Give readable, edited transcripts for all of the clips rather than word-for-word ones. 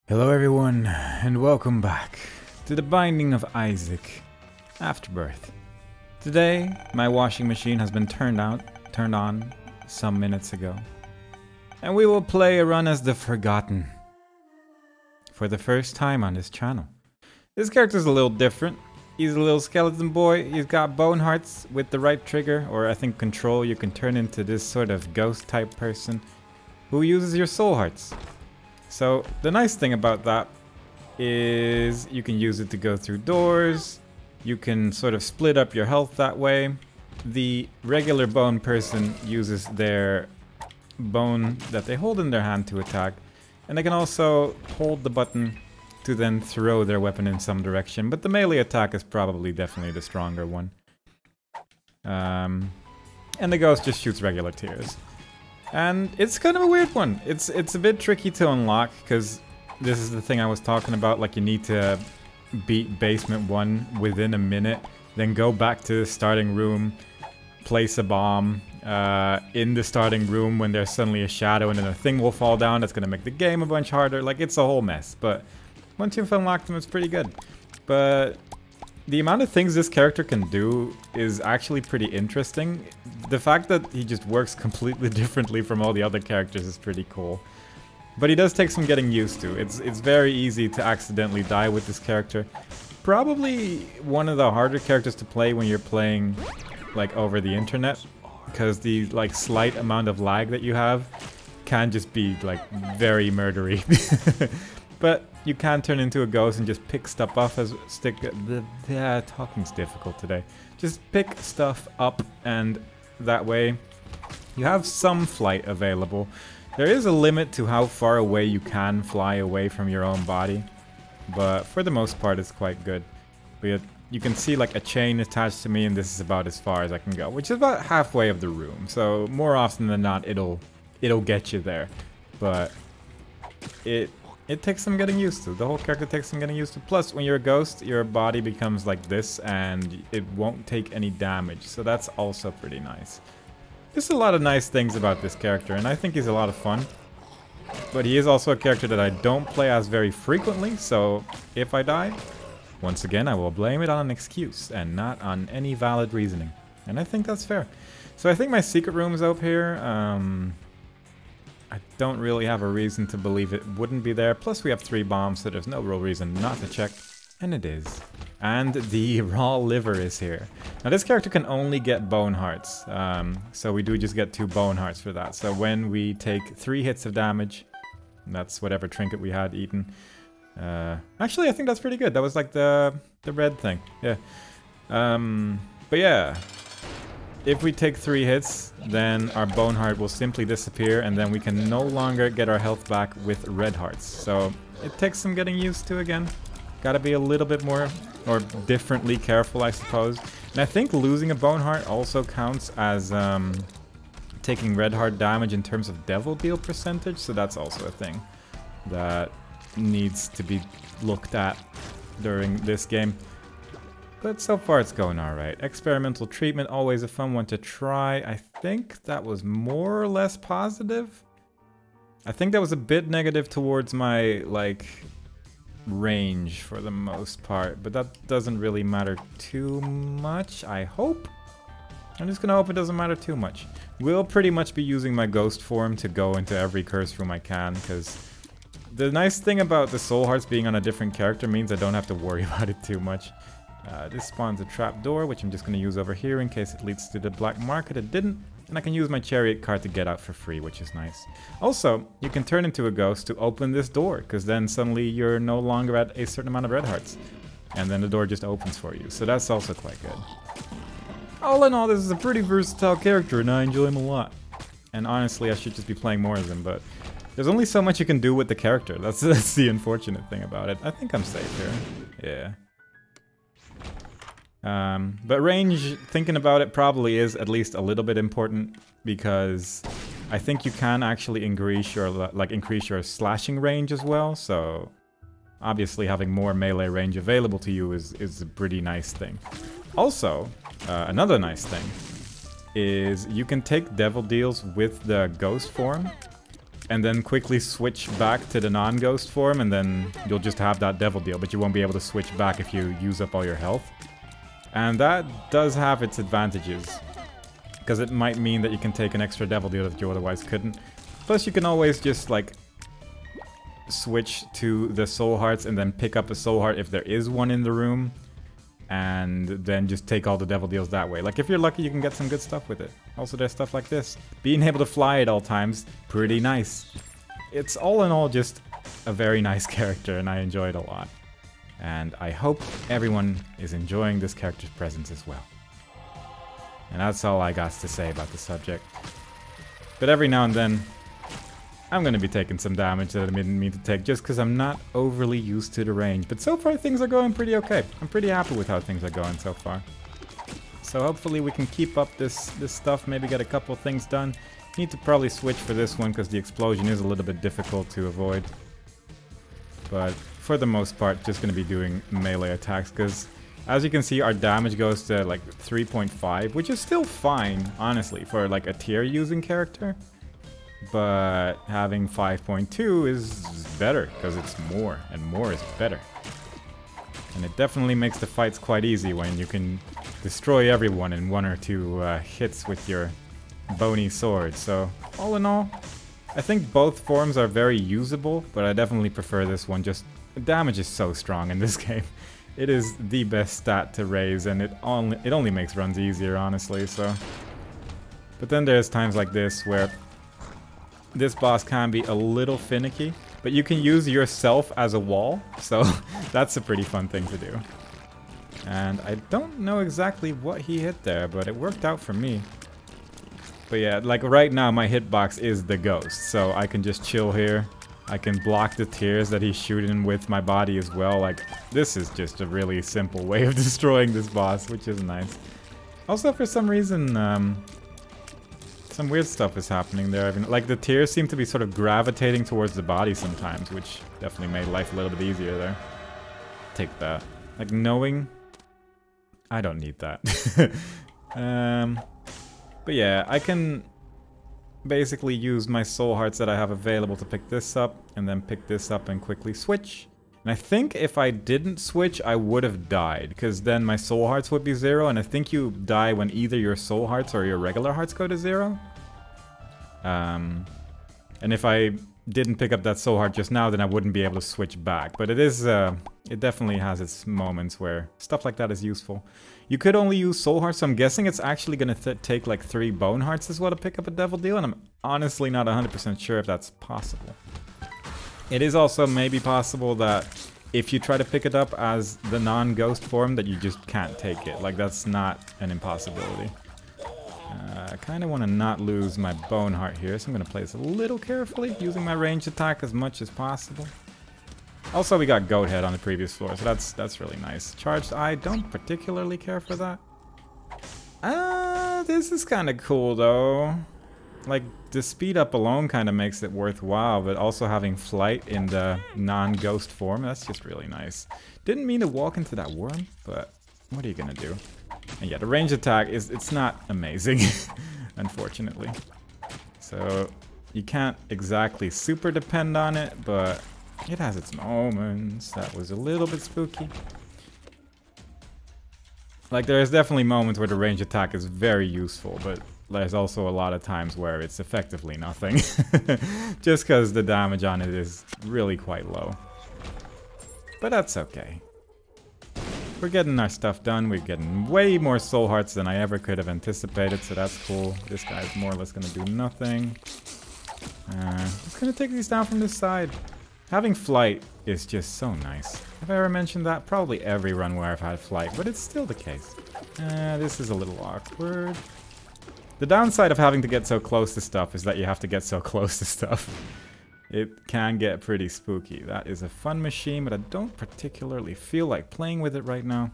Hello everyone, and welcome back to The Binding of Isaac, Afterbirth. Today, my washing machine has been turned on some minutes ago, and we will play a run as the Forgotten for the first time on this channel. This character's a little different. He's a little skeleton boy. He's got bone hearts. With the right trigger, or I think control, you can turn into this sort of ghost type person who uses your soul hearts. So the nice thing about that is you can use it to go through doors. You can sort of split up your health that way. The regular bone person uses their bone that they hold in their hand to attack, and they can also hold the button to then throw their weapon in some direction, but the melee attack is probably definitely the stronger one. And the ghost just shoots regular tears. And it's kind of a weird one. It's a bit tricky to unlock, because this is the thing I was talking about, like you need to beat basement 1 within a minute, then go back to the starting room, place a bomb in the starting room when there's suddenly a shadow, and then a thing will fall down that's gonna make the game a bunch harder. Like, it's a whole mess, but once you've unlocked them, it's pretty good. But the amount of things this character can do is actually pretty interesting. The fact that he just works completely differently from all the other characters is pretty cool. But he does take some getting used to. It's very easy to accidentally die with this character. Probably one of the harder characters to play when you're playing like over the internet, because the like slight amount of lag that you have can just be like very murdery. But you can turn into a ghost and just pick stuff up as talking's difficult today. Just pick stuff up, and that way you have some flight available. There is a limit to how far away you can fly away from your own body, but for the most part it's quite good. But you can see like a chain attached to me, and this is about as far as I can go, which is about halfway of the room. So more often than not it'll get you there. But it takes some getting used to. The whole character takes some getting used to. Plus, when you're a ghost, your body becomes like this, and it won't take any damage. So that's also pretty nice. There's a lot of nice things about this character, and I think he's a lot of fun. But he is also a character that I don't play as very frequently, so if I die, once again, I will blame it on an excuse, and not on any valid reasoning. And I think that's fair. So I think my secret room is up here. I don't really have a reason to believe it wouldn't be there. Plus we have 3 bombs, so there's no real reason not to check. And it is. And the raw liver is here. Now this character can only get bone hearts. So we do just get 2 bone hearts for that. So when we take 3 hits of damage, that's whatever trinket we had eaten. Actually, I think that's pretty good. That was like the red thing. Yeah. But yeah. If we take 3 hits, then our bone heart will simply disappear, and then we can no longer get our health back with red hearts. So it takes some getting used to again. Gotta be a little bit more, or differently careful, I suppose. And I think losing a bone heart also counts as taking red heart damage in terms of devil deal percentage, so that's also a thing that needs to be looked at during this game. But so far it's going alright. Experimental treatment, always a fun one to try. I think that was more or less positive. I think that was a bit negative towards my, like, range for the most part. But that doesn't really matter too much, I hope. I'm just gonna hope it doesn't matter too much. We'll pretty much be using my ghost form to go into every curse room I can, because the nice thing about the soul hearts being on a different character means I don't have to worry about it too much. This spawns a trap door, which I'm just going to use over here in case it leads to the black market. It didn't, and I can use my chariot card to get out for free, which is nice. Also, you can turn into a ghost to open this door, because then suddenly you're no longer at a certain amount of red hearts. And then the door just opens for you, so that's also quite good. All in all, this is a pretty versatile character, and I enjoy him a lot. And honestly, I should just be playing more of him, but there's only so much you can do with the character. That's the unfortunate thing about it. I think I'm safe here. Yeah. But range, thinking about it, probably is at least a little bit important, because I think you can actually increase your slashing range as well. So obviously having more melee range available to you is a pretty nice thing. Also, another nice thing is you can take devil deals with the ghost form, and then quickly switch back to the non-ghost form, and then you'll just have that devil deal, but you won't be able to switch back if you use up all your health. And that does have its advantages, because it might mean that you can take an extra devil deal that you otherwise couldn't. Plus you can always just like switch to the soul hearts and then pick up a soul heart if there is one in the room, and then just take all the devil deals that way. Like if you're lucky, you can get some good stuff with it. Also there's stuff like this. Being able to fly at all times, pretty nice. It's all in all just a very nice character, and I enjoy it a lot. And I hope everyone is enjoying this character's presence as well. And that's all I got to say about the subject. But every now and then, I'm going to be taking some damage that I didn't mean to take, just because I'm not overly used to the range. But so far things are going pretty okay. I'm pretty happy with how things are going so far. So hopefully we can keep up this stuff, maybe get a couple of things done. Need to probably switch for this one because the explosion is a little bit difficult to avoid. But for the most part, just going to be doing melee attacks, because as you can see, our damage goes to like 3.5, which is still fine, honestly, for like a tier using character. But having 5.2 is better, because it's more, and more is better. And it definitely makes the fights quite easy when you can destroy everyone in 1 or 2 hits with your bony sword. So all in all, I think both forms are very usable, but I definitely prefer this one. Just the damage is so strong in this game. It is the best stat to raise, and it only makes runs easier, honestly. So, but then there's times like this where this boss can be a little finicky, but you can use yourself as a wall, so that's a pretty fun thing to do. And I don't know exactly what he hit there, but it worked out for me. But yeah, like right now my hitbox is the ghost, so I can just chill here. I can block the tears that he's shooting with my body as well. Like, this is just a really simple way of destroying this boss, which is nice. Also, for some reason, some weird stuff is happening there. Like, the tears seem to be sort of gravitating towards the body sometimes, which definitely made life a little bit easier there. Take that. Like, knowing... I don't need that. But yeah, I can basically use my soul hearts that I have available to pick this up, and then pick this up and quickly switch. And I think if I didn't switch, I would have died, because then my soul hearts would be 0, and I think you die when either your soul hearts or your regular hearts go to 0. And if I didn't pick up that soul heart just now, then I wouldn't be able to switch back. But it is, it definitely has its moments where stuff like that is useful. You could only use soul hearts, so I'm guessing it's actually going to take like 3 bone hearts as well to pick up a devil deal, and I'm honestly not 100% sure if that's possible. It is also maybe possible that if you try to pick it up as the non-ghost form, that you just can't take it. Like, that's not an impossibility. I kind of want to not lose my bone heart here, so I'm going to play this a little carefully, using my ranged attack as much as possible. Also, we got Goat Head on the previous floor, so that's really nice. Charged Eye, don't particularly care for that. This is kind of cool, though. Like, the speed up alone kind of makes it worthwhile, but also having flight in the non-ghost form, that's just really nice. Didn't mean to walk into that worm, but what are you gonna do? And yeah, the ranged attack it's not amazing, unfortunately. So, you can't exactly super depend on it, but it has its moments. That was a little bit spooky. Like, there's definitely moments where the ranged attack is very useful, but there's also a lot of times where it's effectively nothing. Just because the damage on it is really quite low. But that's okay. We're getting our stuff done. We're getting way more soul hearts than I ever could have anticipated, so that's cool. This guy's more or less going to do nothing. Just going to take these down from this side. Having flight is just so nice. Have I ever mentioned that? Probably every run where I've had flight, but it's still the case. This is a little awkward. The downside of having to get so close to stuff is that you have to get so close to stuff. It can get pretty spooky. That is a fun machine, but I don't particularly feel like playing with it right now.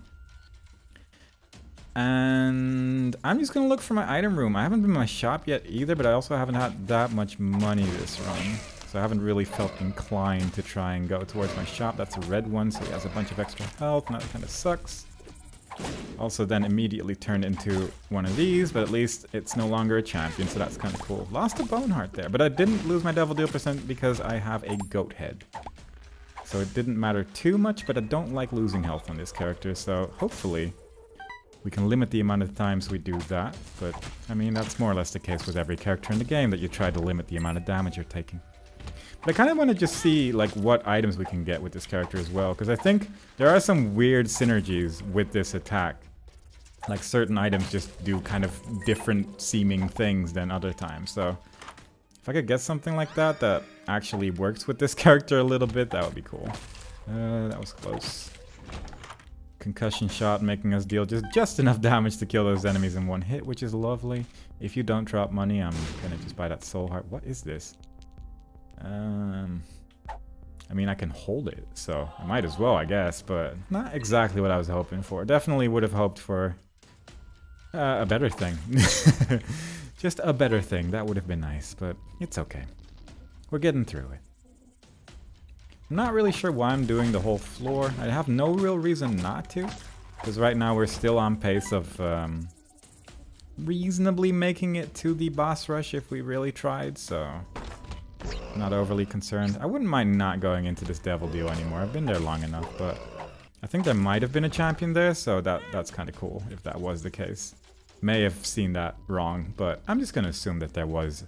And I'm just going to look for my item room. I haven't been in my shop yet either, but I also haven't had that much money this run. So I haven't really felt inclined to try and go towards my shop. That's a red one, so he has a bunch of extra health, and that kind of sucks. Also then immediately turned into one of these, but at least it's no longer a champion, so that's kind of cool. Lost a bone heart there, but I didn't lose my devil deal percent because I have a goat head. So it didn't matter too much, but I don't like losing health on this character, so hopefully we can limit the amount of times we do that. But, I mean, that's more or less the case with every character in the game, that you try to limit the amount of damage you're taking. But I kind of want to just see, like, what items we can get with this character as well, because I think there are some weird synergies with this attack. Like, certain items just do kind of different seeming things than other times, so if I could get something like that that actually works with this character a little bit, that would be cool. That was close. Concussion shot making us deal just enough damage to kill those enemies in one hit, which is lovely. If you don't drop money, I'm gonna just buy that soul heart. What is this? I mean, I can hold it, so I might as well, I guess, but not exactly what I was hoping for. Definitely would have hoped for a better thing. Just a better thing. That would have been nice, but it's okay. We're getting through it. I'm not really sure why I'm doing the whole floor. I have no real reason not to, because right now we're still on pace of reasonably making it to the boss rush if we really tried, so I'm not overly concerned. I wouldn't mind not going into this devil deal anymore. I've been there long enough, but I think there might have been a champion there, so that's kind of cool if that was the case. May have seen that wrong, but I'm just going to assume that there was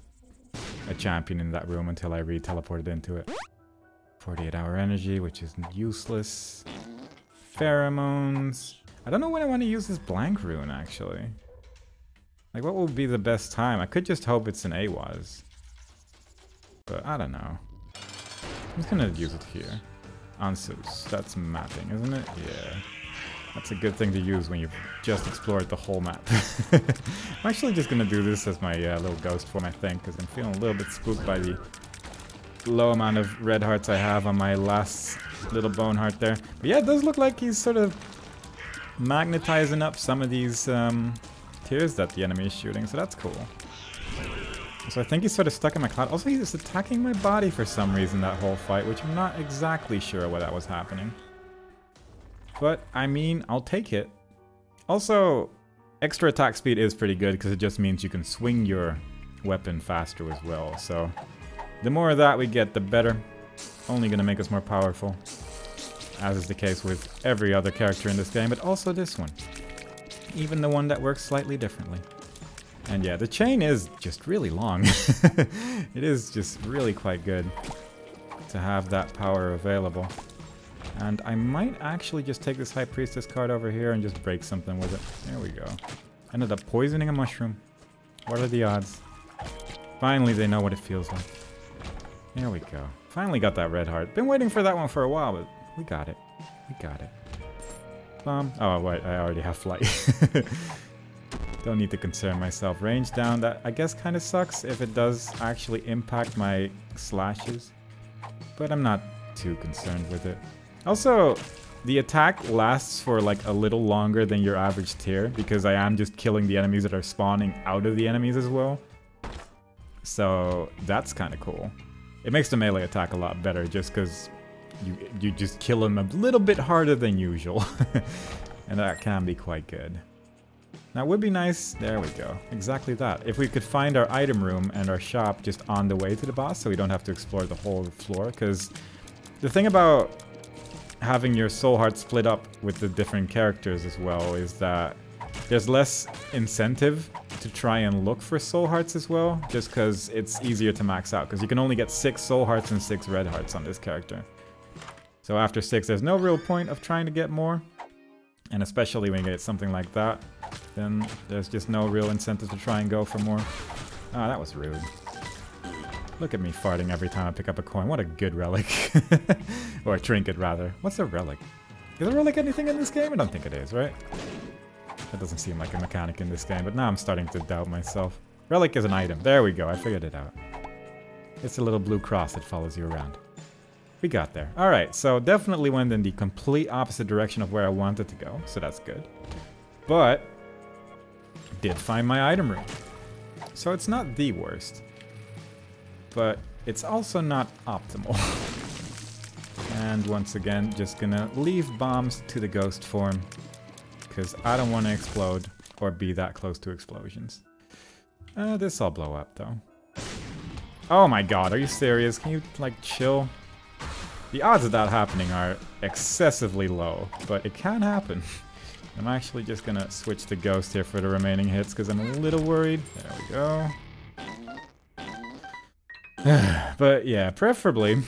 a champion in that room until I re-teleported into it. 48-hour energy, which is useless. Pheromones. I don't know when I want to use this blank rune, actually. Like, what would be the best time? I could just hope it's an AWAS. But I don't know. I'm just gonna use it here. Ansus. That's mapping, isn't it? Yeah. That's a good thing to use when you've just explored the whole map. I'm actually just gonna do this as my little ghost form, I think, because I'm feeling a little bit spooked by the low amount of red hearts I have on my last little bone heart there. But yeah, it does look like he's sort of magnetizing up some of these tears that the enemy is shooting, so that's cool. So I think he's sort of stuck in my cloud. Also, he's attacking my body for some reason that whole fight, which I'm not exactly sure why that was happening. But, I mean, I'll take it. Also, extra attack speed is pretty good because it just means you can swing your weapon faster as well. So, the more of that we get, the better. Only going to make us more powerful. As is the case with every other character in this game, but also this one. Even the one that works slightly differently. And yeah, the chain is just really long. It is just really quite good to have that power available. And I might actually just take this High Priestess card over here and just break something with it. There we go. Ended up poisoning a mushroom. What are the odds? Finally, they know what it feels like. There we go. Finally got that red heart. Been waiting for that one for a while, but we got it. We got it. Oh, wait, I already have flight. Don't need to concern myself. Range down, that I guess kind of sucks if it does actually impact my slashes. But I'm not too concerned with it. Also, the attack lasts for like a little longer than your average tier because I am just killing the enemies that are spawning out of the enemies as well. So that's kind of cool. It makes the melee attack a lot better just because you just kill them a little bit harder than usual. And that can be quite good. Now it would be nice, there we go, exactly that. If we could find our item room and our shop just on the way to the boss so we don't have to explore the whole floor, because the thing about having your soul heart split up with the different characters as well is that there's less incentive to try and look for soul hearts as well, just because it's easier to max out, because you can only get 6 soul hearts and 6 red hearts on this character. So after 6, there's no real point of trying to get more, and especially when you get something like that, then there's just no real incentive to try and go for more. Ah, that was rude. Look at me farting every time I pick up a coin. What a good relic. Or a trinket, rather. What's a relic? Is a relic anything in this game? I don't think it is, right? That doesn't seem like a mechanic in this game, but now I'm starting to doubt myself. Relic is an item. There we go, I figured it out. It's a little blue cross that follows you around. We got there. Alright, so definitely went in the complete opposite direction of where I wanted to go, so that's good. But did find my item room. So it's not the worst. But it's also not optimal. And once again, just gonna leave bombs to the ghost form. because I don't want to explode or be that close to explosions. This'll blow up though. Oh my god, are you serious? Can you like chill? The odds of that happening are excessively low, but it can happen. I'm actually just gonna switch to Ghost here for the remaining hits because I'm a little worried. There we go. But yeah, preferably,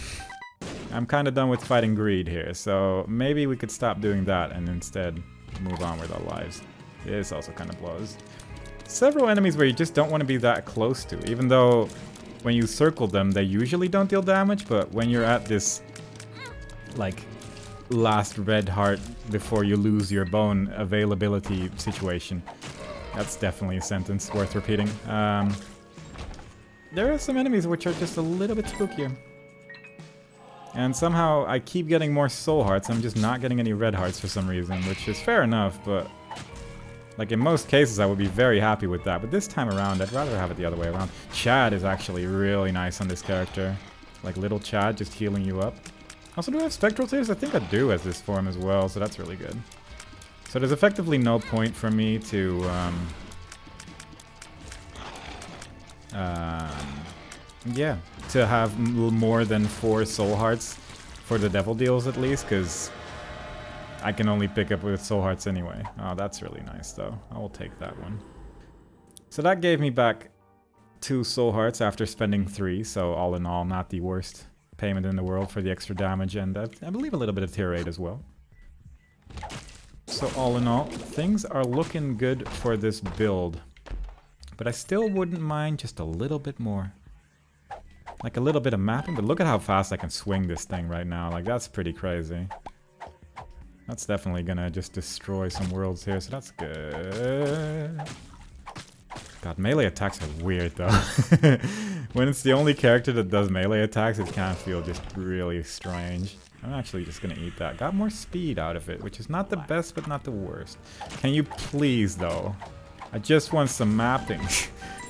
I'm kind of done with fighting greed here, so maybe we could stop doing that and instead move on with our lives. This also kind of blows. Several enemies where you just don't want to be that close to, even though when you circle them, they usually don't deal damage, but when you're at this, like, last red heart before you lose your bone availability situation, that's definitely a sentence worth repeating. There are some enemies which are just a little bit spookier. And somehow I keep getting more soul hearts, I'm just not getting any red hearts for some reason, which is fair enough, but like in most cases I would be very happy with that, but this time around I'd rather have it the other way around. Chad is actually really nice on this character. Like little Chad just healing you up. Also, do I have Spectral Tears? I think I do as this form as well, so that's really good. So there's effectively no point for me to yeah, to have more than 4 soul hearts for the devil deals at least, because I can only pick up with soul hearts anyway. Oh, that's really nice though. I will take that one. So that gave me back 2 soul hearts after spending 3, so all in all, not the worst payment in the world for the extra damage, and I believe a little bit of tear rate as well. So all in all, things are looking good for this build. But I still wouldn't mind just a little bit more. Like a little bit of mapping, but look at how fast I can swing this thing right now. Like, that's pretty crazy. That's definitely gonna just destroy some worlds here, so that's good. God, melee attacks are weird though. When it's the only character that does melee attacks, it can feel just really strange. I'm actually just gonna eat that. Got more speed out of it, which is not the best, but not the worst. Can you please, though? I just want some mapping.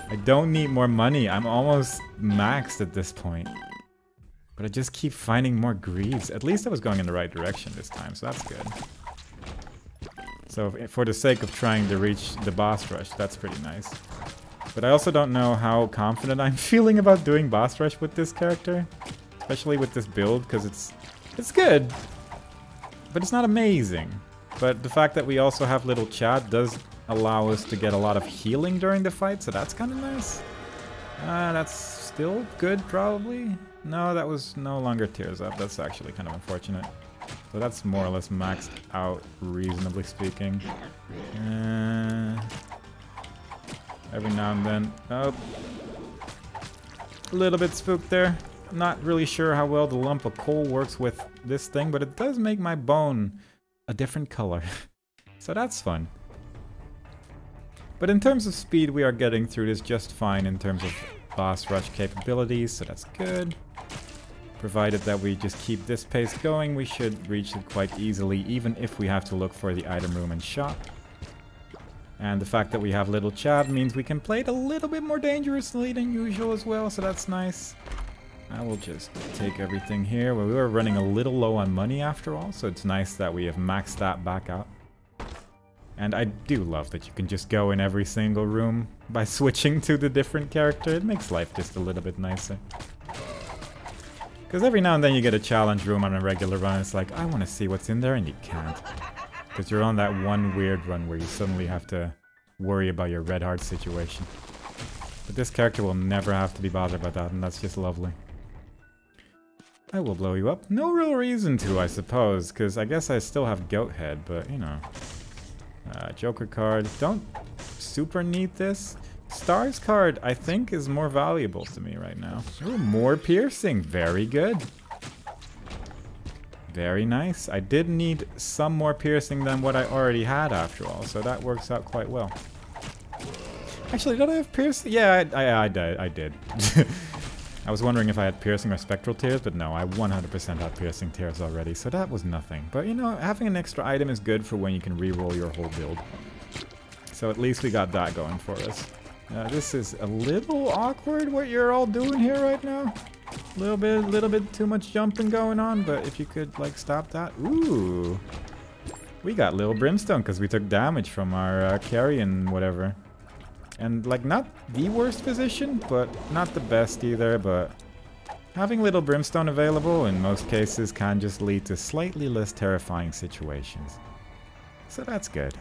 I don't need more money. I'm almost maxed at this point. But I just keep finding more greaves. At least I was going in the right direction this time, so that's good. So for the sake of trying to reach the boss rush, that's pretty nice. But I also don't know how confident I'm feeling about doing boss rush with this character. Especially with this build, because it's good. But it's not amazing. But the fact that we also have little Chad does allow us to get a lot of healing during the fight, so that's kind of nice. That's still good, probably. No, that was no longer tears up. That's actually kind of unfortunate. So that's more or less maxed out, reasonably speaking. Every now and then. Oh, a little bit spooked there. I'm not really sure how well the lump of coal works with this thing, but it does make my bone a different color. So that's fun. But in terms of speed, we are getting through this just fine in terms of boss rush capabilities, so that's good. Provided that we just keep this pace going, we should reach it quite easily, even if we have to look for the item room and shop. And the fact that we have little Chad means we can play it a little bit more dangerously than usual as well, so that's nice. I will just take everything here. Well, we were running a little low on money after all, so it's nice that we have maxed that back out. And I do love that you can just go in every single room by switching to the different character. It makes life just a little bit nicer. Because every now and then you get a challenge room on a regular run, it's like, I want to see what's in there, and you can't. Because you're on that one weird run where you suddenly have to worry about your red heart situation. But this character will never have to be bothered about that, and that's just lovely. I will blow you up. No real reason to, I suppose, because I guess I still have Goat Head, but, you know. Joker card. Don't super need this. Stars card, I think, is more valuable to me right now. Ooh, more piercing. Very good. Very nice. I did need some more piercing than what I already had after all, so that works out quite well. Actually, did I have piercing? Yeah, I did. I was wondering if I had piercing or spectral tears, but no, I 100% had piercing tears already, so that was nothing. But you know, having an extra item is good for when you can re-roll your whole build. So at least we got that going for us. This is a little awkward what you're all doing here right now. Little bit too much jumping going on, but if you could like stop that. Ooh. We got little brimstone because we took damage from our carry and whatever. And like not the worst position, but not the best either, but having little brimstone available in most cases can just lead to slightly less terrifying situations. So that's good.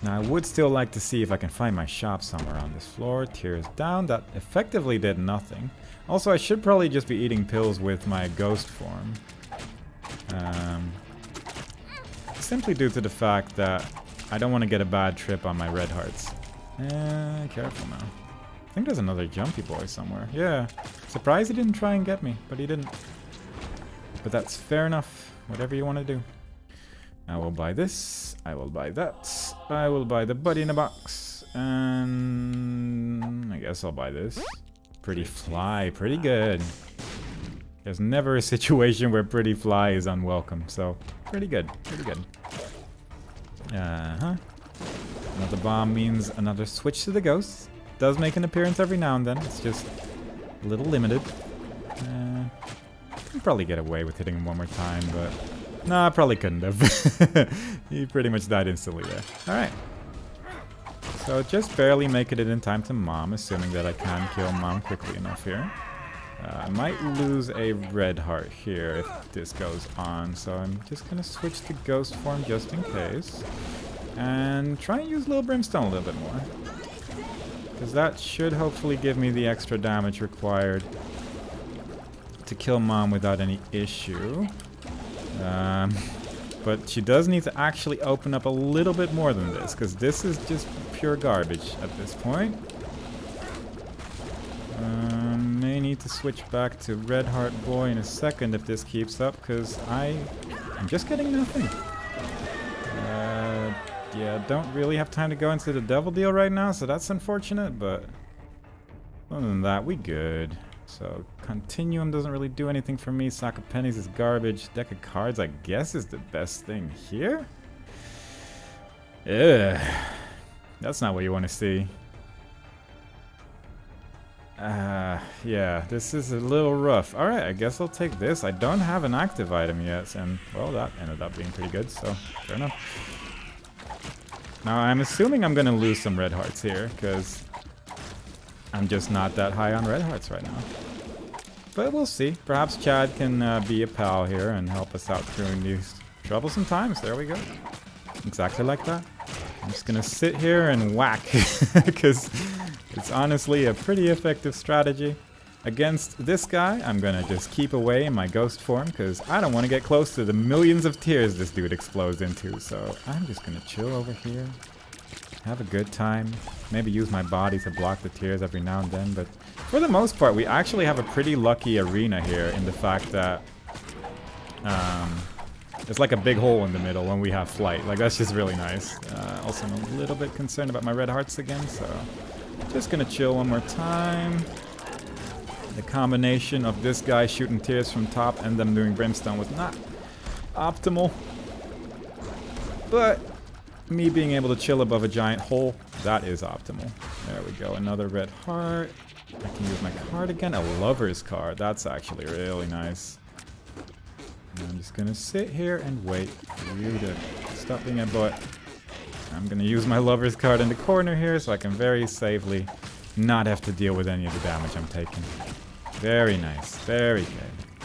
Now I would still like to see if I can find my shop somewhere on this floor. Tears down, that effectively did nothing. Also I should probably just be eating pills with my ghost form. Simply due to the fact that I don't want to get a bad trip on my red hearts. Careful now. I think there's another jumpy boy somewhere. Yeah. Surprised he didn't try and get me, but he didn't. But that's fair enough. Whatever you want to do. I will buy this. I will buy that. I will buy the buddy in a box. And I guess I'll buy this. Pretty fly. Pretty good. There's never a situation where pretty fly is unwelcome. So, pretty good. Pretty good. Another bomb means another switch to the ghosts. Does make an appearance every now and then. It's just a little limited. Can probably get away with hitting him one more time, but no, I probably couldn't have. He pretty much died instantly there. Alright. So just barely making it in time to Mom, assuming that I can kill Mom quickly enough here. I might lose a red heart here if this goes on, so I'm just gonna switch to ghost form just in case. And try and use little brimstone a little bit more. Because that should hopefully give me the extra damage required to kill Mom without any issue. But she does need to actually open up a little bit more than this, because this is just pure garbage at this point. May need to switch back to Red Heart Boy in a second if this keeps up, because I'm just getting nothing. Yeah, don't really have time to go into the devil deal right now, so that's unfortunate, but other than that, we good. So, Continuum doesn't really do anything for me. Sack of Pennies is garbage. Deck of Cards, I guess, is the best thing here? Ugh. That's not what you want to see. Yeah, this is a little rough. Alright, I guess I'll take this. I don't have an active item yet, and, well, that ended up being pretty good, so fair enough. Now, I'm assuming I'm going to lose some red hearts here, because I'm just not that high on red hearts right now. But we'll see. Perhaps Chad can be a pal here and help us out during these troublesome times. There we go. Exactly like that. I'm just going to sit here and whack, because it's honestly a pretty effective strategy. Against this guy, I'm going to just keep away in my ghost form, because I don't want to get close to the millions of tears this dude explodes into. So I'm just going to chill over here, have a good time, maybe use my body to block the tears every now and then. But for the most part, we actually have a pretty lucky arena here in the fact that there's like a big hole in the middle when we have flight. Like, that's just really nice. Also, I'm a little bit concerned about my red hearts again, so just going to chill one more time. The combination of this guy shooting tears from top and them doing brimstone was not optimal. But me being able to chill above a giant hole, that is optimal. There we go, another red heart. I can use my card again, a lover's card. That's actually really nice. And I'm just gonna sit here and wait for you to stop being a butt. I'm gonna use my lover's card in the corner here so I can very safely not have to deal with any of the damage I'm taking. Very nice, very good.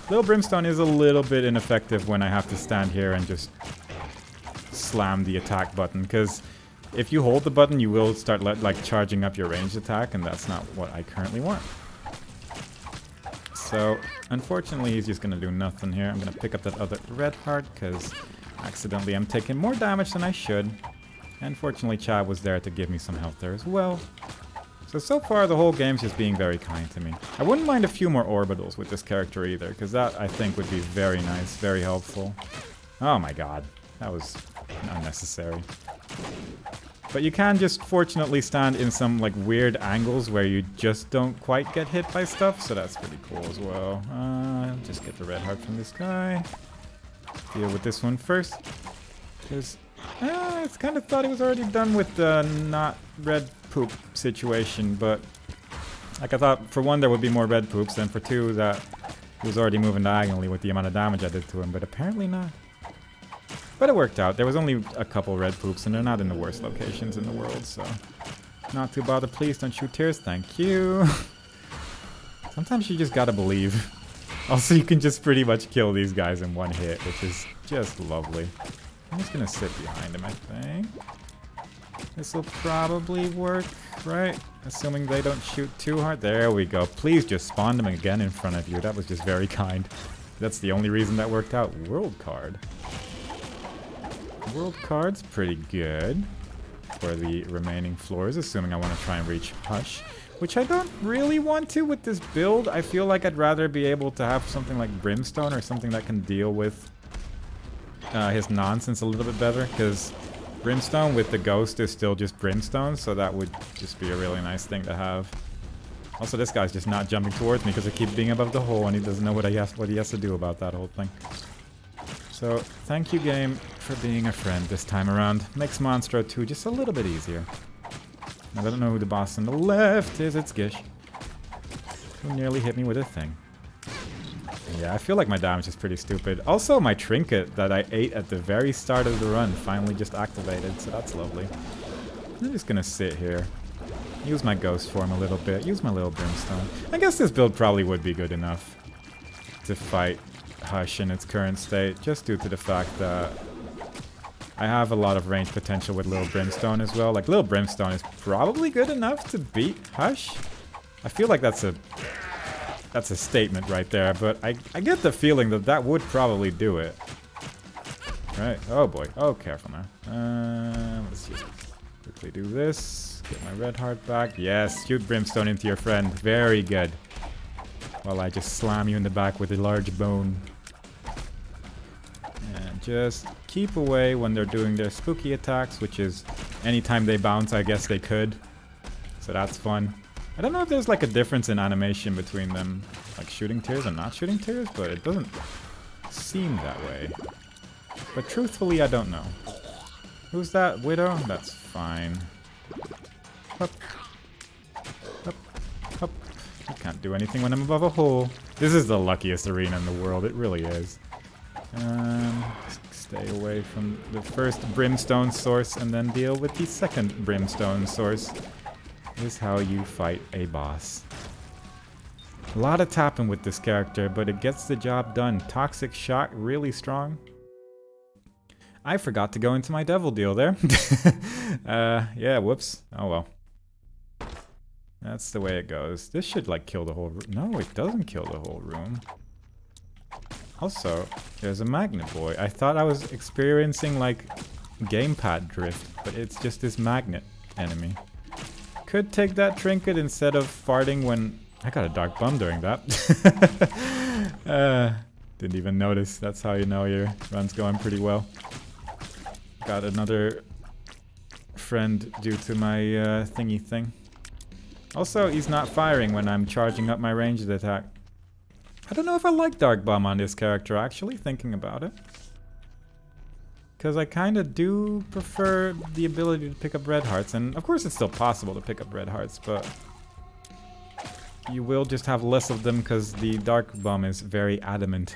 Little brimstone is a little bit ineffective when I have to stand here and just slam the attack button, because if you hold the button you will start like charging up your ranged attack, and that's not what I currently want. So unfortunately he's just gonna do nothing here. I'm gonna pick up that other red heart because accidentally I'm taking more damage than I should. And fortunately Chad was there to give me some health there as well. So far the whole game's just being very kind to me. I wouldn't mind a few more orbitals with this character either, because that I think would be very nice, very helpful. Oh my god, that was unnecessary. But you can just fortunately stand in some like weird angles where you just don't quite get hit by stuff, so that's pretty cool as well. I'll just get the red heart from this guy. Deal with this one first. Because I kind of thought he was already done with the not red poop situation, but like I thought for one there would be more red poops, and for two that he was already moving diagonally with the amount of damage I did to him, but apparently not. But it worked out. There was only a couple red poops, and they're not in the worst locations in the world, so... Not too bothered. Please don't shoot tears. Thank you. Sometimes you just gotta believe. Also, you can just pretty much kill these guys in one hit, which is just lovely. I'm just gonna sit behind him, I think. This will probably work, right? Assuming they don't shoot too hard. There we go. Please just spawn them again in front of you. That was just very kind. That's the only reason that worked out. World card. World card's pretty good for the remaining floors, assuming I want to try and reach Hush. Which I don't really want to with this build. I feel like I'd rather be able to have something like Brimstone or something that can deal with his nonsense a little bit better. Because Brimstone with the Ghost is still just Brimstone, so that would just be a really nice thing to have. Also, this guy's just not jumping towards me because I keep being above the hole and he doesn't know what he has to do about that whole thing. So, thank you, game, for being a friend this time around. Makes Monstro 2 just a little bit easier. I don't know who the boss on the left is. It's Gish, who nearly hit me with a thing. Yeah, I feel like my damage is pretty stupid. Also, my trinket that I ate at the very start of the run finally just activated, so that's lovely. I'm just gonna sit here. Use my ghost form a little bit. Use my little brimstone. I guess this build probably would be good enough to fight Hush in its current state, just due to the fact that I have a lot of range potential with Little Brimstone as well. Like, Little Brimstone is probably good enough to beat Hush. I feel like that's a statement right there, but I get the feeling that that would probably do it. Right? Oh boy. Oh, careful now. Let's just quickly do this. Get my red heart back. Yes, shoot Brimstone into your friend. Very good. While I just slam you in the back with a large bone. And just keep away when they're doing their spooky attacks, which is anytime they bounce, I guess they could. So that's fun. I don't know if there's like a difference in animation between them, like shooting tears and not shooting tears, but it doesn't seem that way. But truthfully, I don't know. Who's that? Widow? That's fine. Up. Up. Up. I can't do anything when I'm above a hole. This is the luckiest arena in the world. It really is. Stay away from the first brimstone source and then deal with the second brimstone source. Is how you fight a boss. A lot of tapping with this character, but it gets the job done. Toxic Shock, really strong. I forgot to go into my devil deal there. Yeah, whoops. Oh well. That's the way it goes. This should like kill the whole room. No, it doesn't kill the whole room. Also, there's a magnet boy. I thought I was experiencing like gamepad drift, but it's just this magnet enemy. Could take that trinket instead of farting when... I got a dark bum during that. Didn't even notice. That's how you know your run's going pretty well. Got another friend due to my thingy thing. Also, he's not firing when I'm charging up my ranged attack. I don't know if I like Dark Bomb on this character, actually, thinking about it. Because I kind of do prefer the ability to pick up red hearts. And of course it's still possible to pick up red hearts, but you will just have less of them because the Dark Bomb is very adamant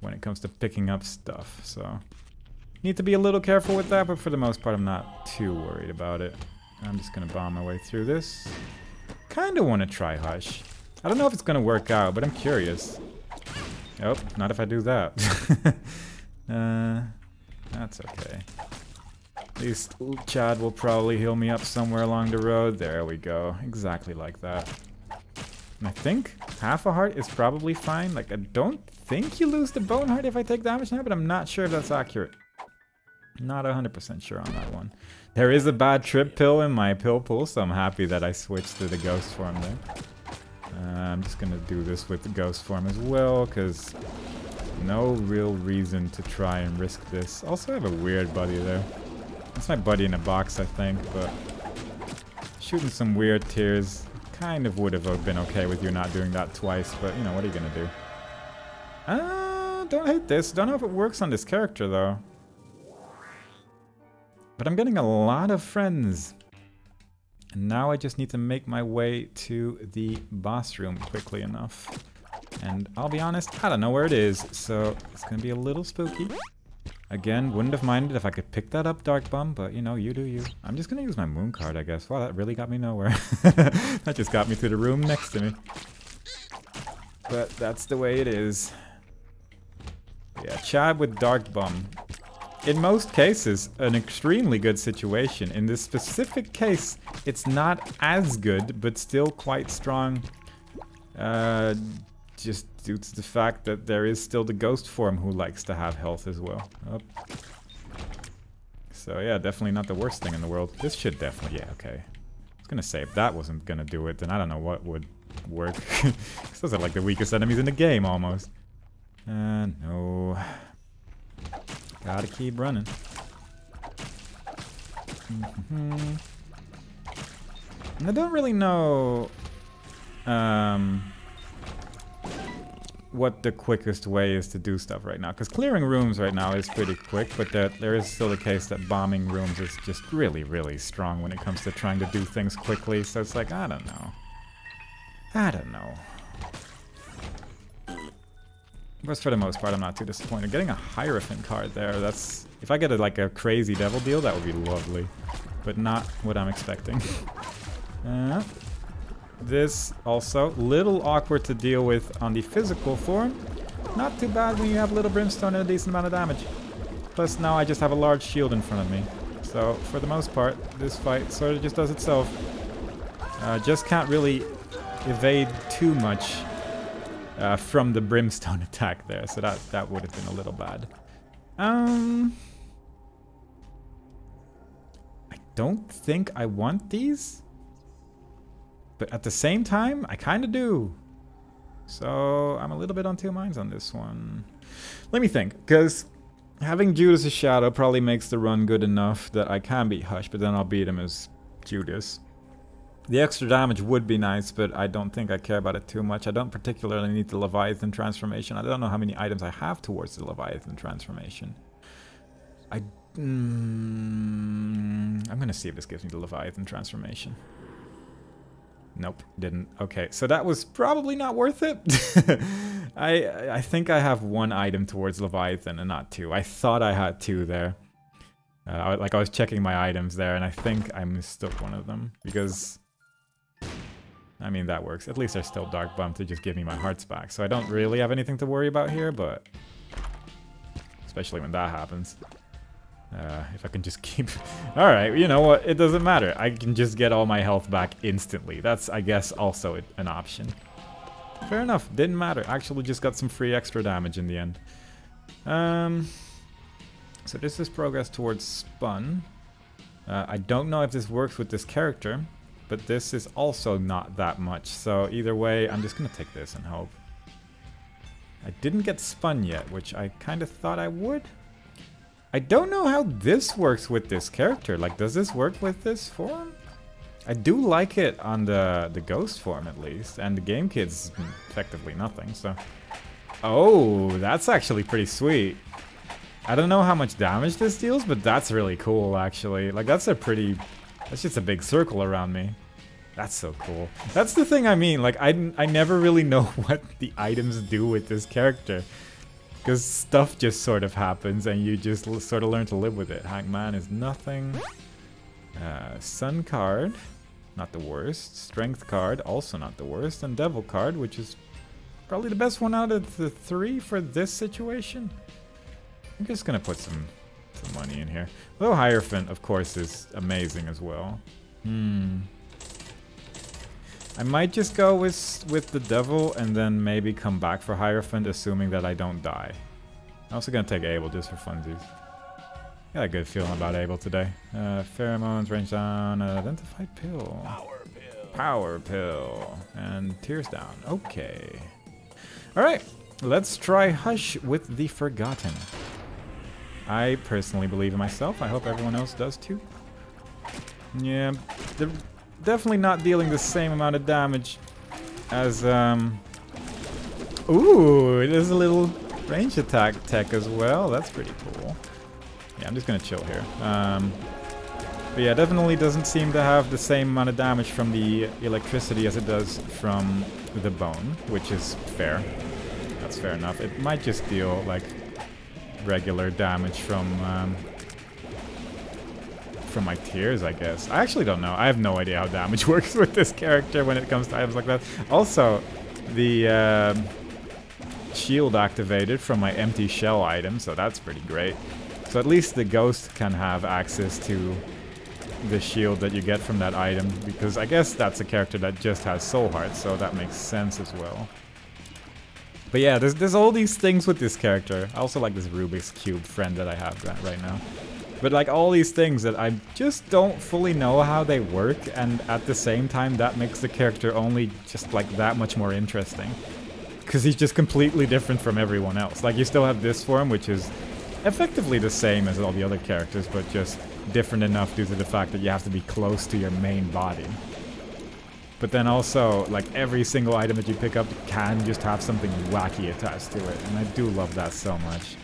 when it comes to picking up stuff. So need to be a little careful with that, but for the most part I'm not too worried about it. I'm just going to bomb my way through this. Kind of want to try Hush. I don't know if it's going to work out, but I'm curious. Oh, not if I do that. That's okay. At least Chad will probably heal me up somewhere along the road. There we go. Exactly like that. And I think half a heart is probably fine. Like, I don't think you lose the bone heart if I take damage now, but I'm not sure if that's accurate. Not 100% sure on that one. There is a bad trip pill in my pill pool, so I'm happy that I switched to the ghost form there. I'm just gonna do this with the ghost form as well, because no real reason to try and risk this. Also, I have a weird buddy there. That's my buddy in a box, I think, but shooting some weird tears kind of would have been okay with you not doing that twice, but you know, what are you gonna do? Don't hate this. Don't know if it works on this character, though. But I'm getting a lot of friends. And now I just need to make my way to the boss room quickly enough. And I'll be honest, I don't know where it is, so it's gonna be a little spooky. Again, wouldn't have minded if I could pick that up, Dark Bum, but you know, you do you. I'm just gonna use my moon card, I guess. Wow, that really got me nowhere. That just got me to the room next to me. But that's the way it is. Yeah, Chad with Dark Bum. In most cases, an extremely good situation. In this specific case, it's not as good, but still quite strong. Just due to the fact that there is still the ghost form who likes to have health as well. Oh. So yeah, definitely not the worst thing in the world. This should definitely, yeah, okay. I was gonna say, if that wasn't gonna do it, then I don't know what would work. Those are like the weakest enemies in the game, almost. No. Gotta keep running. I don't really know what the quickest way is to do stuff right now, because clearing rooms right now is pretty quick, but there is still the case that bombing rooms is just really, really strong when it comes to trying to do things quickly, so it's like, I don't know. But for the most part, I'm not too disappointed. Getting a Hierophant card there, that's... If I get like a crazy devil deal, that would be lovely, but not what I'm expecting. This also, little awkward to deal with on the physical form. Not too bad when you have a little brimstone and a decent amount of damage. Plus now I just have a large shield in front of me. So for the most part, this fight sort of just does itself. Just can't really evade too much from the brimstone attack there. So that would have been a little bad. I don't think I want these. But at the same time, I kind of do. So I'm a little bit on two minds on this one. Let me think, because having Judas' Shadow probably makes the run good enough that I can beat Hush, but then I'll beat him as Judas. The extra damage would be nice, but I don't think I care about it too much. I don't particularly need the Leviathan transformation. I don't know how many items I have towards the Leviathan transformation. I'm going to see if this gives me the Leviathan transformation. Nope, didn't. Okay, so that was probably not worth it. I think I have one item towards Leviathan and not two. I thought I had two there. I was checking my items there, and I think I mistook one of them. Because, I mean, that works. At least there's still Dark Bum to just give me my hearts back. So I don't really have anything to worry about here, but... Especially when that happens. If I can just keep... Alright, you know what? It doesn't matter. I can just get all my health back instantly. That's, I guess, also an option. Fair enough. Didn't matter. Actually just got some free extra damage in the end. So this is progress towards Spun. I don't know if this works with this character, but this is also not that much. So either way, I'm just going to take this and hope. I didn't get Spun yet, which I kind of thought I would. I don't know how this works with this character. Like, does this work with this form? I do like it on the ghost form, at least. And the Game Kid's effectively nothing, so... Oh, that's actually pretty sweet. I don't know how much damage this deals, but that's really cool, actually. Like, that's just a big circle around me. That's so cool. That's the thing I mean. Like, I never really know what the items do with this character. Because stuff just sort of happens and you just sort of learn to live with it. Hangman is nothing. Sun card, not the worst. Strength card, also not the worst. And Devil card, which is probably the best one out of the three for this situation. I'm just going to put some money in here. Though Hierophant, of course, is amazing as well. I might just go with the Devil and then maybe come back for Hierophant, assuming that I don't die. I'm also gonna take Abel just for funsies. Got a good feeling about Abel today. Pheromones, range down, identified pill. Power pill. And tears down. Okay. Alright, let's try Hush with the Forgotten. I personally believe in myself. I hope everyone else does too. Yeah, they're definitely not dealing the same amount of damage as, Ooh, there's a little range attack tech as well. That's pretty cool. Yeah, I'm just gonna chill here. But yeah, definitely doesn't seem to have the same amount of damage from the electricity as it does from the bone, which is fair. That's fair enough. It might just deal, like, regular damage from my tears, I guess. I actually don't know. I have no idea how damage works with this character when it comes to items like that. Also, the shield activated from my empty shell item, so that's pretty great. So at least the ghost can have access to the shield that you get from that item, because I guess that's a character that just has soul hearts, so that makes sense as well. But yeah, there's all these things with this character. I also like this Rubik's Cube friend that I have right now. But like all these things that I just don't fully know how they work, and at the same time that makes the character only just like that much more interesting. Because he's just completely different from everyone else. Like you still have this form, which is effectively the same as all the other characters, but just different enough due to the fact that you have to be close to your main body. But then also, like every single item that you pick up can just have something wacky attached to it, and I do love that so much.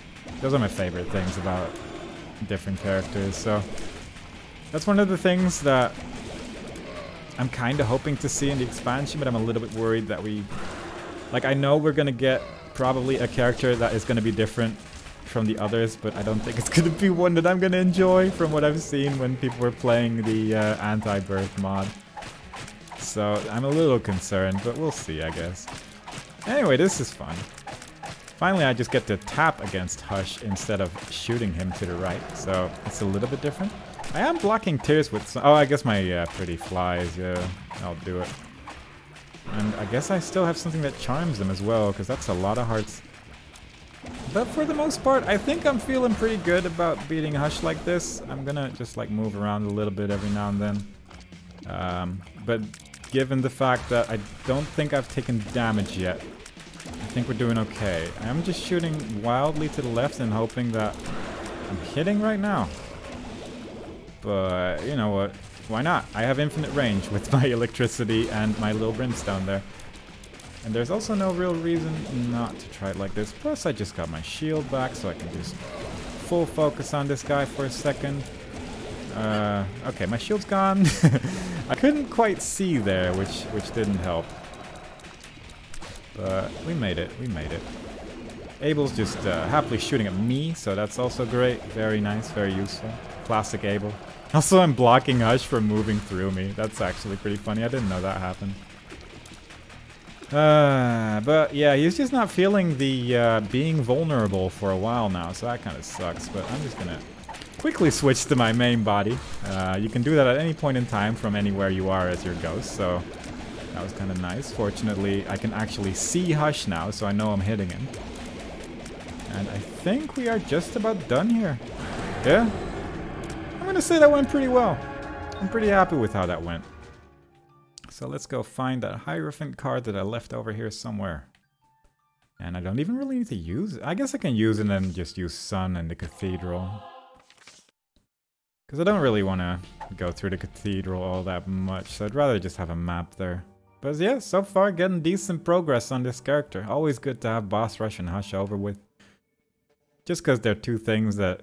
Those are my favorite things about different characters, so that's one of the things that I'm kind of hoping to see in the expansion, but I'm a little bit worried that like I know we're gonna get probably a character that is gonna be different from the others, but I don't think it's gonna be one that I'm gonna enjoy from what I've seen when people were playing the Anti-Birth mod. So I'm a little concerned, but we'll see, I guess. Anyway, this is fun. Finally, I just get to tap against Hush instead of shooting him to the right, so it's a little bit different. I am blocking tears with some... Oh, I guess my pretty flies, yeah, I'll do it. And I guess I still have something that charms them as well, because that's a lot of hearts. But for the most part, I think I'm feeling pretty good about beating Hush like this. I'm gonna just like move around a little bit every now and then. But given the fact that I don't think I've taken damage yet, I think we're doing okay. I'm just shooting wildly to the left and hoping that I'm hitting right now. But you know what? Why not? I have infinite range with my electricity and my little brimstone there. And there's also no real reason not to try it like this. Plus I just got my shield back, so I can just full focus on this guy for a second. Okay, my shield's gone. I couldn't quite see there, which didn't help. But we made it, we made it. Abel's just happily shooting at me, so that's also great. Very nice, very useful. Classic Abel. Also, I'm blocking Hush from moving through me. That's actually pretty funny. I didn't know that happened. But yeah, he's just not feeling the being vulnerable for a while now, so that kind of sucks. But I'm just gonna quickly switch to my main body. You can do that at any point in time from anywhere you are as your ghost, so that was kind of nice. Fortunately, I can actually see Hush now, so I know I'm hitting him. And I think we are just about done here. Yeah? I'm gonna say that went pretty well. I'm pretty happy with how that went. So let's go find that Hierophant card that I left over here somewhere. And I don't even really need to use it. I guess I can use it and then just use Sun and the Cathedral. Because I don't really want to go through the Cathedral all that much, so I'd rather just have a map there. But yeah, so far getting decent progress on this character. Always good to have Boss Rush and Hush over with. Just because they're two things that...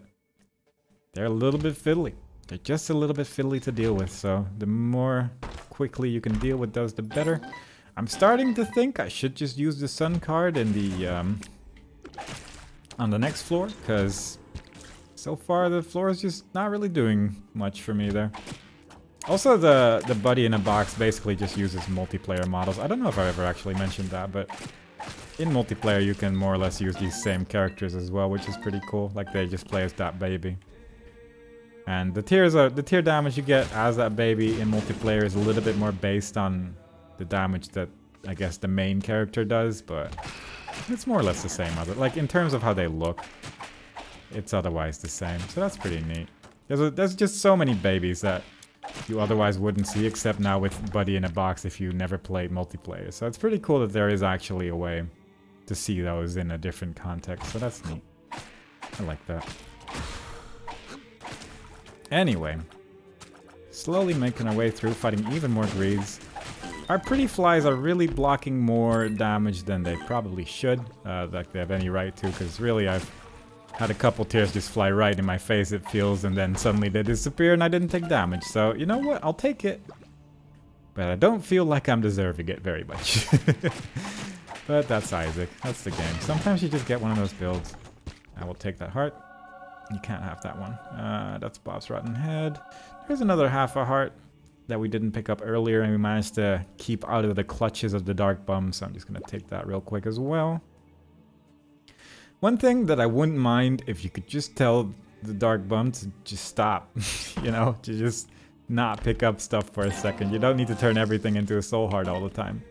they're a little bit fiddly. They're just a little bit fiddly to deal with, so the more quickly you can deal with those, the better. I'm starting to think I should just use the Sun card in the on the next floor, because so far the floor is just not really doing much for me there. Also, the buddy in a box basically just uses multiplayer models. I don't know if I ever actually mentioned that, but in multiplayer you can more or less use these same characters as well, which is pretty cool. Like they just play as that baby. And the tier damage you get as that baby in multiplayer is a little bit more based on the damage that I guess the main character does, but it's more or less the same. Like in terms of how they look, it's otherwise the same. So that's pretty neat. There's just so many babies that you otherwise wouldn't see, except now with Buddy in a Box if you never played multiplayer. So it's pretty cool that there is actually a way to see those in a different context. So that's neat. I like that. Anyway, slowly making our way through, fighting even more greeds. Our pretty flies are really blocking more damage than they probably should, like they have any right to, because really I've had a couple tears just fly right in my face, it feels, and then suddenly they disappear and I didn't take damage. So, you know what? I'll take it. But I don't feel like I'm deserving it very much. But that's Isaac. That's the game. Sometimes you just get one of those builds. I will take that heart. You can't have that one. That's Bob's rotten head. There's another half a heart that we didn't pick up earlier, and we managed to keep out of the clutches of the dark bum, so I'm just gonna take that real quick as well. One thing that I wouldn't mind if you could just tell the dark bum to just stop, you know, to just not pick up stuff for a second. You don't need to turn everything into a soul heart all the time.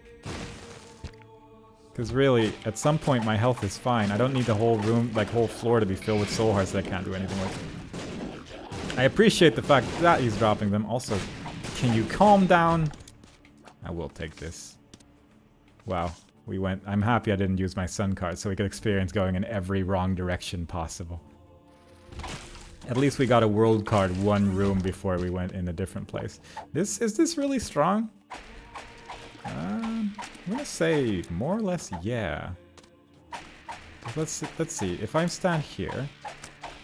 Because really, at some point my health is fine. I don't need the whole room, like whole floor to be filled with soul hearts that I can't do anything with. I appreciate the fact that he's dropping them. Also, can you calm down? I will take this. Wow, we went... I'm happy I didn't use my sun card so we could experience going in every wrong direction possible. At least we got a world card one room before we went in a different place. Is this really strong? I'm gonna say more or less yeah. Let's see. If I stand here,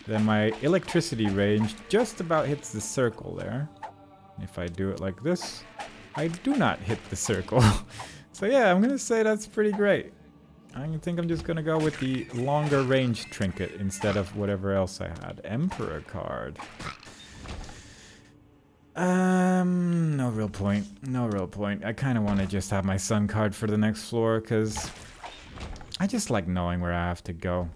then my electricity range just about hits the circle there. If I do it like this, I do not hit the circle. So yeah, I'm gonna say that's pretty great. I think I'm just gonna go with the longer range trinket instead of whatever else I had. Emperor card. No real point. No real point. I kind of want to just have my sun card for the next floor because I just like knowing where I have to go.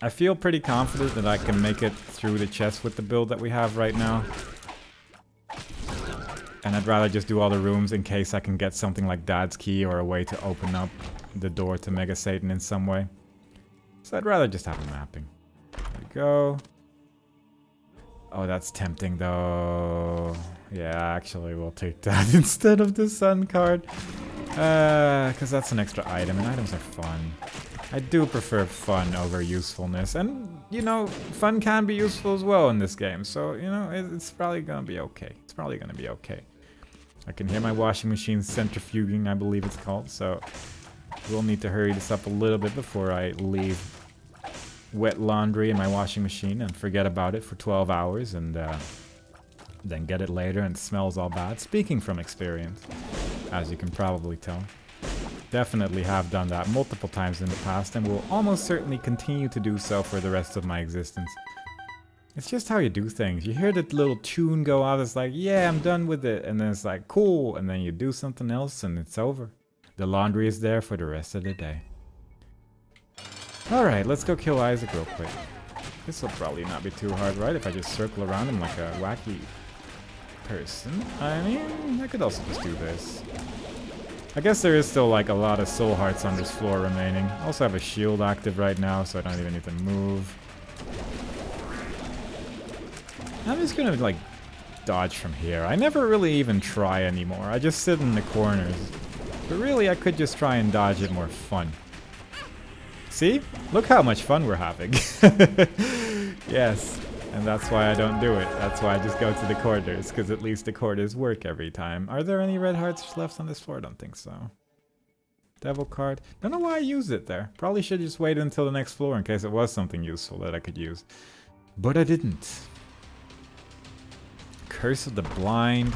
I feel pretty confident that I can make it through the chest with the build that we have right now. And I'd rather just do all the rooms in case I can get something like Dad's Key or a way to open up the door to Mega Satan in some way. So I'd rather just have a mapping. There we go. Oh, that's tempting though. Yeah, actually we'll take that instead of the sun card. Because that's an extra item, and items are fun. I do prefer fun over usefulness. And, you know, fun can be useful as well in this game. So, you know, it's probably gonna be okay. It's probably gonna be okay. I can hear my washing machine centrifuging, I believe it's called. So, we'll need to hurry this up a little bit before I leave wet laundry in my washing machine and forget about it for 12 hours and then get it later and it smells all bad. Speaking from experience, as you can probably tell. Definitely have done that multiple times in the past and will almost certainly continue to do so for the rest of my existence. It's just how you do things. You hear that little tune go out, it's like, yeah, I'm done with it. And then it's like, cool. And then you do something else and it's over. The laundry is there for the rest of the day. Alright, let's go kill Isaac real quick. This will probably not be too hard, right? If I just circle around him like a wacky person. I mean, I could also just do this. I guess there is still like a lot of soul hearts on this floor remaining. I also have a shield active right now, so I don't even need to move. I'm just gonna like dodge from here. I never really even try anymore. I just sit in the corners. But really, I could just try and dodge it more fun. See? Look how much fun we're having. Yes. And that's why I don't do it. That's why I just go to the corners, because at least the corners work every time. Are there any red hearts left on this floor? I don't think so. Devil card. Don't know why I used it there. Probably should just wait until the next floor in case it was something useful that I could use. But I didn't. Curse of the Blind.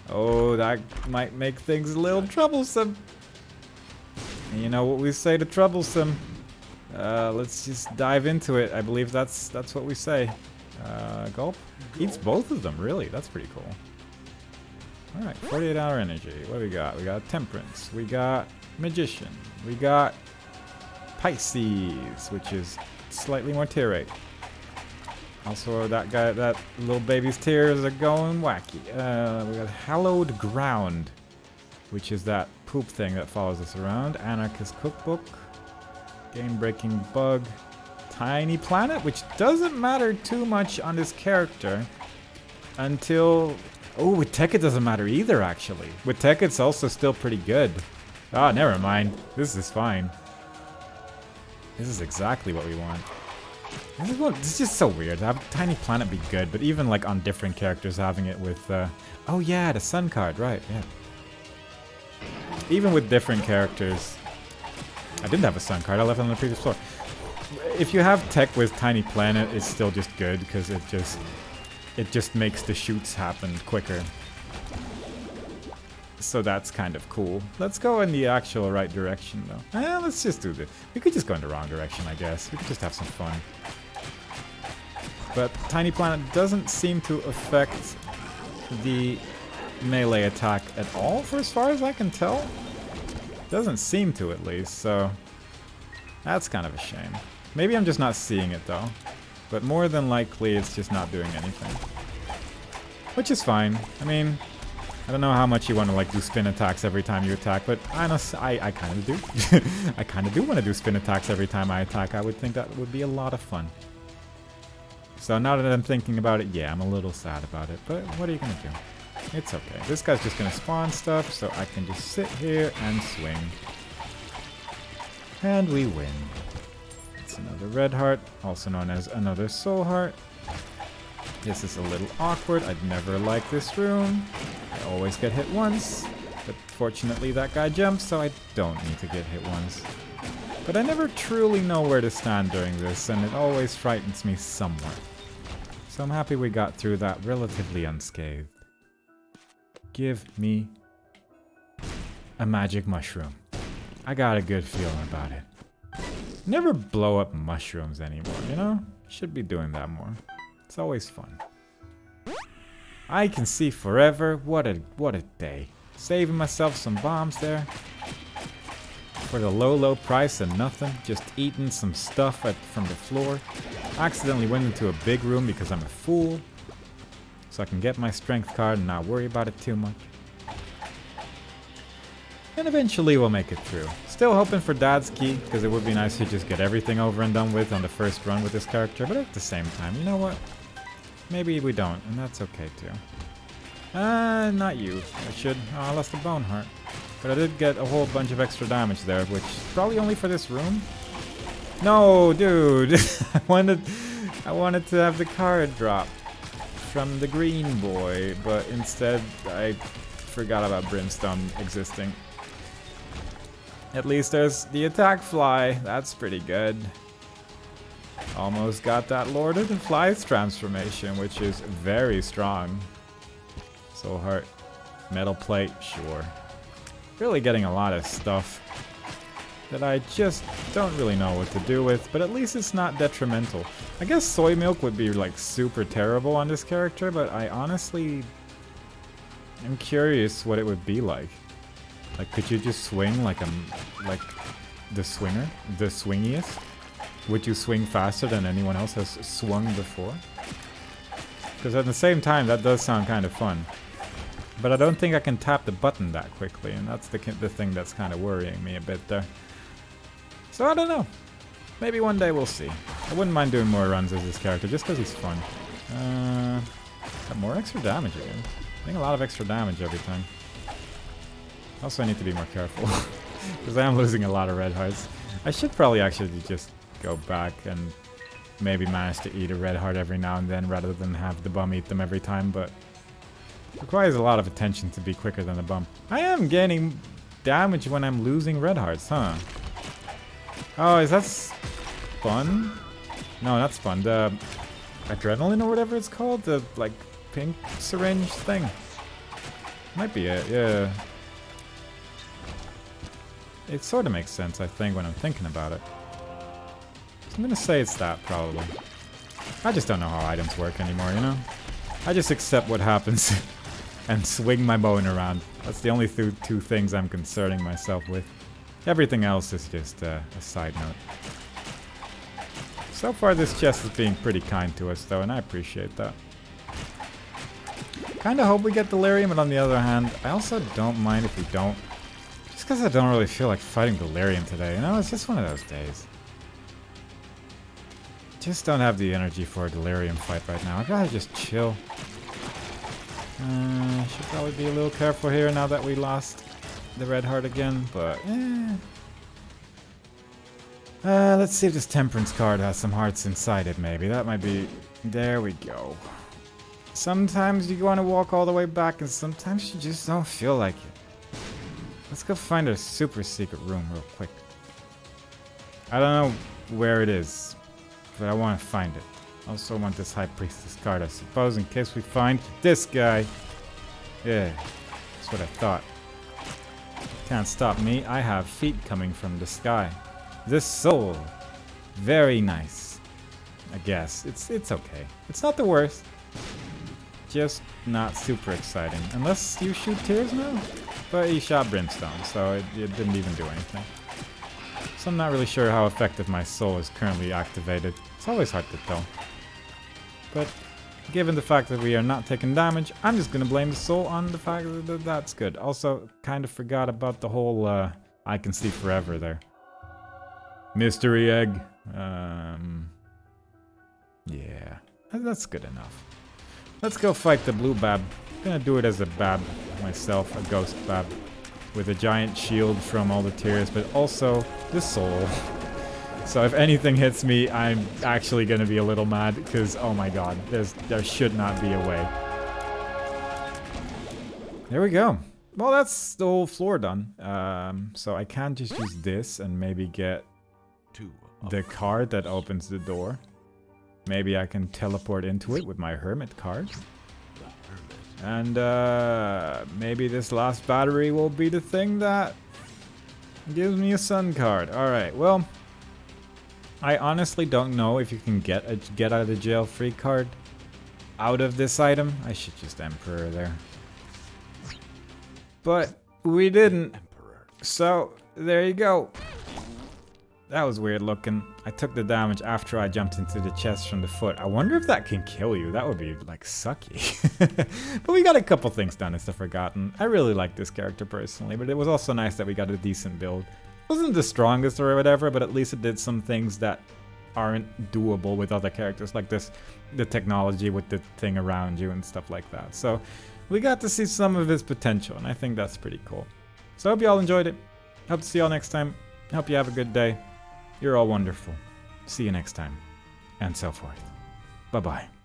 Oh, that might make things a little troublesome. And you know what we say to troublesome. Let's just dive into it. I believe that's what we say. Gulp? Eats both of them, really. That's pretty cool. Alright, 48-hour energy. What do we got? We got Temperance. We got Magician. We got Pisces, which is slightly more tear rate. Also, that guy, that little baby's tears are going wacky. We got Hallowed Ground, which is that poop thing that follows us around. Anarchist Cookbook. Game-breaking bug. Tiny planet, which doesn't matter too much on this character until... Oh, with tech it doesn't matter either, actually. With tech it's also still pretty good. Ah, never mind. This is fine. This is exactly what we want. This is just so weird. Have Tiny Planet be good, but even like on different characters having it with... Oh yeah, the Sun card, right, yeah. Even with different characters... I didn't have a Sun card, I left it on the previous floor. If you have tech with Tiny Planet, it's still just good, because it just makes the shoots happen quicker. So that's kind of cool. Let's go in the actual right direction, though. Let's just do this. We could just go in the wrong direction, I guess. We could just have some fun. But Tiny Planet doesn't seem to affect the melee attack at all, for as far as I can tell. Doesn't seem to, at least, so that's kind of a shame. Maybe I'm just not seeing it, though. But more than likely, it's just not doing anything. Which is fine. I mean, I don't know how much you want to like do spin attacks every time you attack, but honestly, I kind of do. I kind of do want to do spin attacks every time I attack. I would think that would be a lot of fun. So now that I'm thinking about it, yeah, I'm a little sad about it, but what are you going to do? It's okay. This guy's just going to spawn stuff, so I can just sit here and swing. And we win. It's another red heart, also known as another soul heart. This is a little awkward. I'd never like this room. I always get hit once, but fortunately that guy jumps, so I don't need to get hit once. But I never truly know where to stand during this, and it always frightens me somewhat. So I'm happy we got through that relatively unscathed. Give me a magic mushroom. I got a good feeling about it. Never blow up mushrooms anymore, you know? Should be doing that more. It's always fun. I can see forever. What a day. Saving myself some bombs there. For the low price of nothing. Just eating some stuff from the floor. Accidentally went into a big room because I'm a fool. So I can get my strength card and not worry about it too much. And eventually we'll make it through. Still hoping for Dad's Key, because it would be nice to just get everything over and done with on the first run with this character, but at the same time, you know what? Maybe we don't, and that's okay too. Not you. I should... Oh, I lost a bone heart. But I did get a whole bunch of extra damage there, which is probably only for this room. No, dude! I wanted to have the card drop from the green boy, but instead I forgot about Brimstone existing. At least there's the attack fly. That's pretty good. Almost got that Lord of the Flies transformation, which is very strong. Soul Heart. Metal Plate, sure. Really getting a lot of stuff that I just don't really know what to do with, but at least it's not detrimental. I guess soy milk would be like super terrible on this character, but I honestly am curious what it would be like. Like, could you just swing like the swinger? The swingiest? Would you swing faster than anyone else has swung before? Because at the same time, that does sound kind of fun. But I don't think I can tap the button that quickly, and that's the thing that's kind of worrying me a bit there. So I don't know. Maybe one day we'll see. I wouldn't mind doing more runs as this character, just because he's fun. Got more extra damage again. I think a lot of extra damage every time. Also, I need to be more careful, because I am losing a lot of red hearts. I should probably actually just go back and maybe manage to eat a red heart every now and then, rather than have the bum eat them every time, but it requires a lot of attention to be quicker than the bum. I am gaining damage when I'm losing red hearts, huh? Oh, is that fun? No, that's fun. The adrenaline or whatever it's called? The, like, pink syringe thing? Might be it, yeah. It sort of makes sense, I think, when I'm thinking about it. So I'm gonna say it's that, probably. I just don't know how items work anymore, you know? I just accept what happens and swing my bone around. That's the only two things I'm concerning myself with. Everything else is just a side note. So far this chest is being pretty kind to us though, and I appreciate that. Kinda hope we get Delirium, but on the other hand, I also don't mind if we don't. Just because I don't really feel like fighting Delirium today, you know? It's just one of those days. Just don't have the energy for a Delirium fight right now. I'd rather just chill. Should probably be a little careful here now that we lost the red heart again, but let's see if this Temperance card has some hearts inside it, maybe. That might be... There we go. Sometimes you want to walk all the way back, and sometimes you just don't feel like it. Let's go find a super secret room real quick. I don't know where it is, but I want to find it. Also want this High Priestess card, I suppose, in case we find this guy. Yeah, that's what I thought. Can't stop me. I have feet coming from the sky. This soul. Very nice. I guess. It's okay. It's not the worst. Just not super exciting. Unless you shoot tears now? But he shot brimstone, so it didn't even do anything. So I'm not really sure how effective my soul is currently activated. It's always hard to tell. But given the fact that we are not taking damage, I'm just gonna blame the soul on the fact that that's good. Also, kind of forgot about the whole I can see forever there. Mystery egg. Yeah, that's good enough. Let's go fight the blue bab. I'm gonna do it as a bab myself, a ghost bab. With a giant shield from all the tears, but also the soul. So if anything hits me, I'm actually gonna be a little mad, because oh my god, there should not be a way. There we go. Well, that's the whole floor done. So I can just use this and maybe get the card that opens the door. Maybe I can teleport into it with my hermit card. And maybe this last battery will be the thing that gives me a sun card. Alright, well, I honestly don't know if you can get a get out of jail free card out of this item. I should just Emperor there. But we didn't. So there you go. That was weird looking. I took the damage after I jumped into the chest from the foot. I wonder if that can kill you. That would be like sucky. But we got a couple things done instead of Forgotten. I really like this character personally, but it was also nice that we got a decent build. It wasn't the strongest or whatever, but at least it did some things that aren't doable with other characters like this. The technology with the thing around you and stuff like that. So we got to see some of his potential, and I think that's pretty cool. So I hope you all enjoyed it. Hope to see you all next time. Hope you have a good day. You're all wonderful. See you next time. And so forth. Bye-bye.